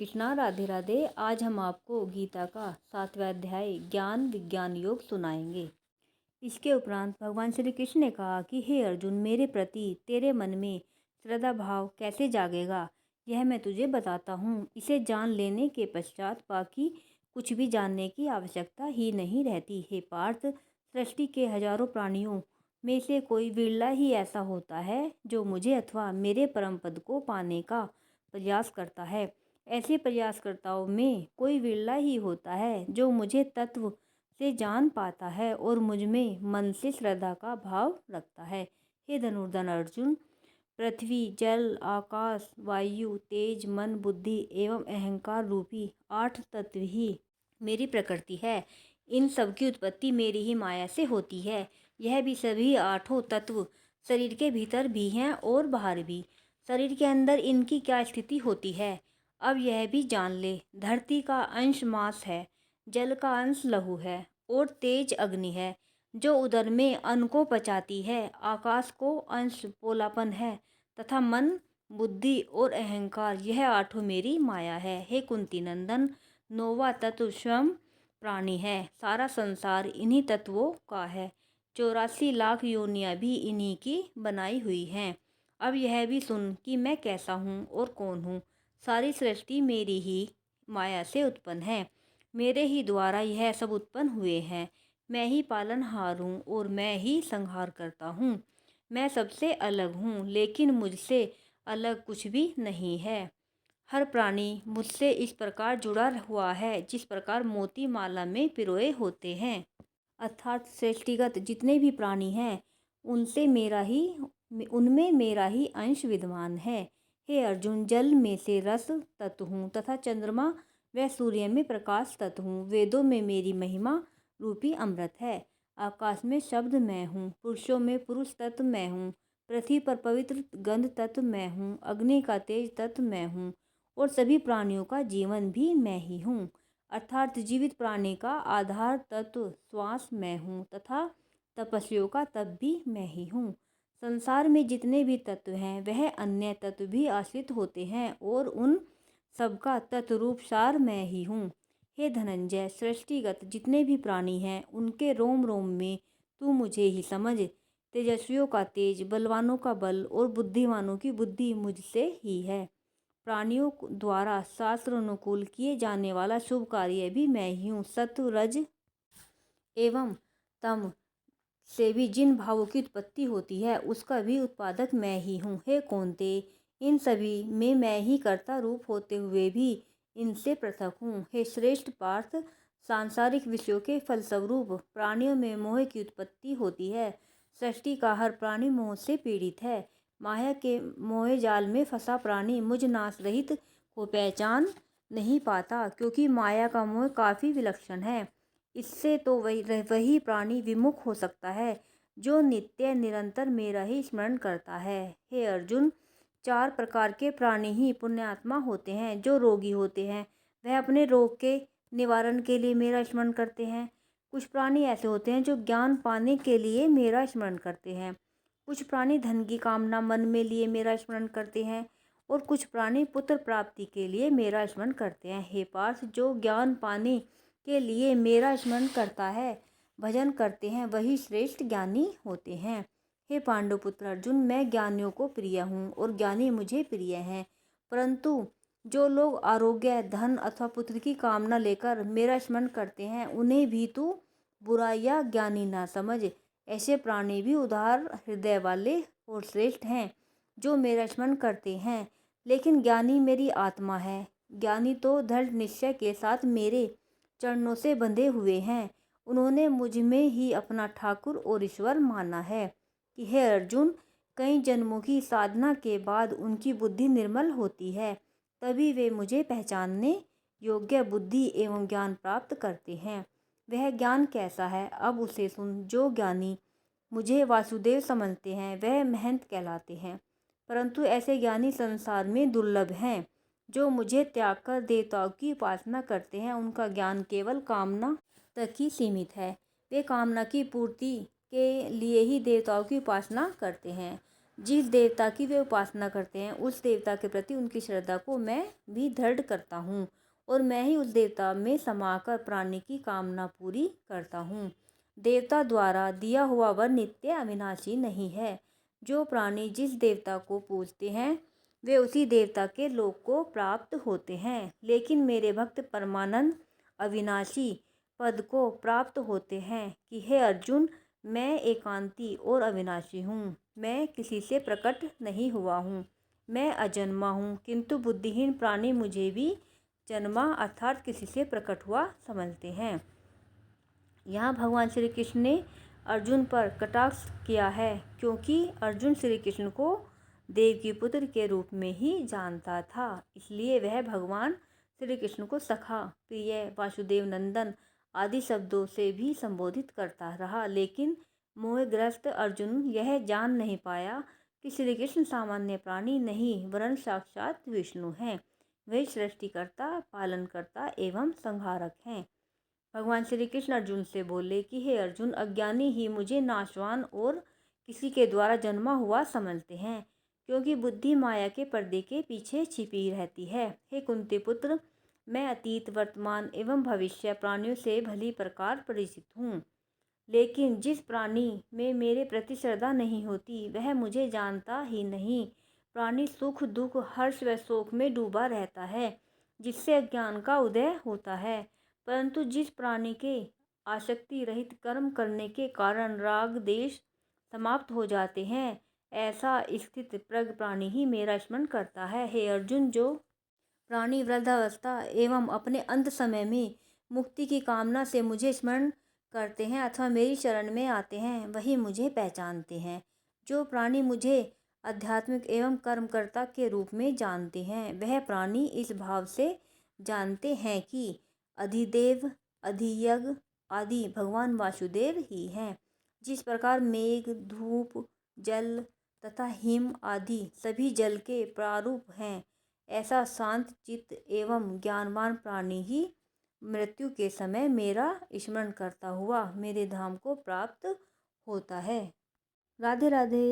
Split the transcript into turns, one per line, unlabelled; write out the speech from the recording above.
कृष्णा, राधे राधे। आज हम आपको गीता का 7वां अध्याय ज्ञान विज्ञान योग सुनाएंगे। इसके उपरांत भगवान श्री कृष्ण ने कहा कि हे अर्जुन, मेरे प्रति तेरे मन में श्रद्धा भाव कैसे जागेगा, यह मैं तुझे बताता हूँ। इसे जान लेने के पश्चात बाकी कुछ भी जानने की आवश्यकता ही नहीं रहती। हे पार्थ, सृष्टि के हजारों प्राणियों में से कोई विरला ही ऐसा होता है जो मुझे अथवा मेरे परम पद को पाने का प्रयास करता है। ऐसे प्रयासकर्ताओं में कोई विरला ही होता है जो मुझे तत्व से जान पाता है और मुझ में मन से श्रद्धा का भाव रखता है। हे धनुर्धर अर्जुन, पृथ्वी, जल, आकाश, वायु, तेज, मन, बुद्धि एवं अहंकार रूपी 8 तत्व ही मेरी प्रकृति है। इन सब की उत्पत्ति मेरी ही माया से होती है। यह भी सभी 8 तत्व शरीर के भीतर भी हैं और बाहर भी। शरीर के अंदर इनकी क्या स्थिति होती है, अब यह भी जान ले। धरती का अंश मांस है, जल का अंश लहू है और तेज अग्नि है जो उदर में अन्न को पचाती है। आकाश को अंश पोलापन है तथा मन, बुद्धि और अहंकार, यह 8 मेरी माया है। हे कुंती नंदन, 9वां तत्व स्वयं प्राणी है। सारा संसार इन्हीं तत्वों का है। 84 लाख योनियां भी इन्हीं की बनाई हुई हैं। अब यह भी सुन कि मैं कैसा हूँ और कौन हूँ। सारी सृष्टि मेरी ही माया से उत्पन्न है। मेरे ही द्वारा यह सब उत्पन्न हुए हैं। मैं ही पालनहार हूँ और मैं ही संहार करता हूँ। मैं सबसे अलग हूँ, लेकिन मुझसे अलग कुछ भी नहीं है। हर प्राणी मुझसे इस प्रकार जुड़ा हुआ है जिस प्रकार मोती माला में पिरोए होते हैं। अर्थात सृष्टिगत जितने भी प्राणी हैं उनमें मेरा ही अंश विद्यमान है। हे अर्जुन, जल में से रस तत्व हूँ तथा चंद्रमा व सूर्य में प्रकाश तत्व हूँ। वेदों में मेरी महिमा रूपी अमृत है। आकाश में शब्द मैं हूँ, पुरुषों में पुरुष तत्व मैं हूँ, पृथ्वी पर पवित्र गंध तत्व मैं हूँ, अग्नि का तेज तत्व मैं हूँ और सभी प्राणियों का जीवन भी मैं ही हूँ। अर्थात जीवित प्राणी का आधार तत्व श्वास मैं हूँ तथा तपस्वियों का तप भी मैं ही हूँ। संसार में जितने भी तत्व हैं वह अन्य तत्व भी आश्रित होते हैं और उन सबका तत्वरूप सार मैं ही हूँ। हे धनंजय, सृष्टिगत जितने भी प्राणी हैं उनके रोम रोम में तू मुझे ही समझ। तेजस्वियों का तेज, बलवानों का बल और बुद्धिमानों की बुद्धि मुझसे ही है। प्राणियों द्वारा शास्त्र अनुकूल किए जाने वाला शुभ कार्य भी मैं ही हूँ। सत्व, रज एवं तम से भी जिन भावों की उत्पत्ति होती है उसका भी उत्पादक मैं ही हूँ। हे कौन्ते, इन सभी में मैं ही कर्ता रूप होते हुए भी इनसे पृथक हूँ। हे श्रेष्ठ पार्थ, सांसारिक विषयों के फलस्वरूप प्राणियों में मोह की उत्पत्ति होती है। सृष्टि का हर प्राणी मोह से पीड़ित है। माया के मोह जाल में फंसा प्राणी मुझ नाश रहित को पहचान नहीं पाता, क्योंकि माया का मोह काफी विलक्षण है। इससे तो वही प्राणी विमुख हो सकता है जो नित्य निरंतर मेरा ही स्मरण करता है। हे अर्जुन, 4 प्रकार के प्राणी ही पुण्यात्मा होते हैं। जो रोगी होते हैं वह अपने रोग के निवारण के लिए मेरा स्मरण करते हैं। कुछ प्राणी ऐसे होते हैं जो ज्ञान पाने के लिए मेरा स्मरण करते हैं। कुछ प्राणी धन की कामना मन में लिए मेरा स्मरण करते हैं और कुछ प्राणी पुत्र प्राप्ति के लिए मेरा स्मरण करते हैं। हे पार्थ, जो ज्ञान पाने के लिए मेरा स्मरण करता है, भजन करते हैं, वही श्रेष्ठ ज्ञानी होते हैं। हे पांडुपुत्र अर्जुन, मैं ज्ञानियों को प्रिय हूँ और ज्ञानी मुझे प्रिय हैं। परंतु जो लोग आरोग्य, धन अथवा पुत्र की कामना लेकर मेरा स्मरण करते हैं उन्हें भी तू बुरा या ज्ञानी ना समझ। ऐसे प्राणी भी उदार हृदय वाले और श्रेष्ठ हैं जो मेरा स्मरण करते हैं। लेकिन ज्ञानी मेरी आत्मा है। ज्ञानी तो दृढ़ निश्चय के साथ मेरे चरणों से बंधे हुए हैं। उन्होंने मुझ में ही अपना ठाकुर और ईश्वर माना है। कि हे अर्जुन, कई जन्मों की साधना के बाद उनकी बुद्धि निर्मल होती है, तभी वे मुझे पहचानने योग्य बुद्धि एवं ज्ञान प्राप्त करते हैं। वह ज्ञान कैसा है, अब उसे सुन। जो ज्ञानी मुझे वासुदेव समझते हैं वह महंत कहलाते हैं, परंतु ऐसे ज्ञानी संसार में दुर्लभ हैं। जो मुझे त्याग कर देवताओं की उपासना करते हैं उनका ज्ञान केवल कामना तक ही सीमित है। वे कामना की पूर्ति के लिए ही देवताओं की उपासना करते हैं। जिस देवता की वे उपासना करते हैं उस देवता के प्रति उनकी श्रद्धा को मैं भी दृढ़ करता हूँ और मैं ही उस देवता में समाकर प्राणी की कामना पूरी करता हूँ। देवता द्वारा दिया हुआ वर नित्य अविनाशी नहीं है। जो प्राणी जिस देवता को पूजते हैं वे उसी देवता के लोक को प्राप्त होते हैं, लेकिन मेरे भक्त परमानंद अविनाशी पद को प्राप्त होते हैं कि हे अर्जुन, मैं एकांती और अविनाशी हूँ। मैं किसी से प्रकट नहीं हुआ हूँ, मैं अजन्मा हूँ, किंतु बुद्धिहीन प्राणी मुझे भी जन्मा अर्थात किसी से प्रकट हुआ समझते हैं। यहाँ भगवान श्री कृष्ण ने अर्जुन पर कटाक्ष किया है क्योंकि अर्जुन श्री कृष्ण को देव की पुत्र के रूप में ही जानता था, इसलिए वह भगवान श्री कृष्ण को सखा, प्रिय, वासुदेव नंदन आदि शब्दों से भी संबोधित करता रहा। लेकिन मोहग्रस्त अर्जुन यह जान नहीं पाया कि श्री कृष्ण सामान्य प्राणी नहीं वरन साक्षात विष्णु हैं। वे सृष्टिकर्ता, पालनकर्ता एवं संहारक हैं। भगवान श्री कृष्ण अर्जुन से बोले कि हे अर्जुन, अज्ञानी ही मुझे नाशवान और किसी के द्वारा जन्मा हुआ समझते हैं, क्योंकि बुद्धि माया के पर्दे के पीछे छिपी रहती है। हे कुंती पुत्र, मैं अतीत, वर्तमान एवं भविष्य प्राणियों से भली प्रकार परिचित हूँ, लेकिन जिस प्राणी में मेरे प्रति श्रद्धा नहीं होती वह मुझे जानता ही नहीं। प्राणी सुख, दुख, हर्ष व शोक में डूबा रहता है, जिससे अज्ञान का उदय होता है। परंतु जिस प्राणी के आसक्ति रहित कर्म करने के कारण राग देश समाप्त हो जाते हैं, ऐसा स्थित प्रज्ञ प्राणी ही मेरा स्मरण करता है। हे अर्जुन, जो प्राणी वृद्धावस्था एवं अपने अंत समय में मुक्ति की कामना से मुझे स्मरण करते हैं अथवा मेरी शरण में आते हैं, वही मुझे पहचानते हैं। जो प्राणी मुझे आध्यात्मिक एवं कर्मकर्ता के रूप में जानते हैं, वह प्राणी इस भाव से जानते हैं कि अधिदेव, अधियज्ञ आदि भगवान वासुदेव ही हैं। जिस प्रकार मेघ, धूप, जल तथा हिम आदि सभी जल के प्रारूप हैं, ऐसा शांत चित्त एवं ज्ञानवान प्राणी ही मृत्यु के समय मेरा स्मरण करता हुआ मेरे धाम को प्राप्त होता है। राधे राधे।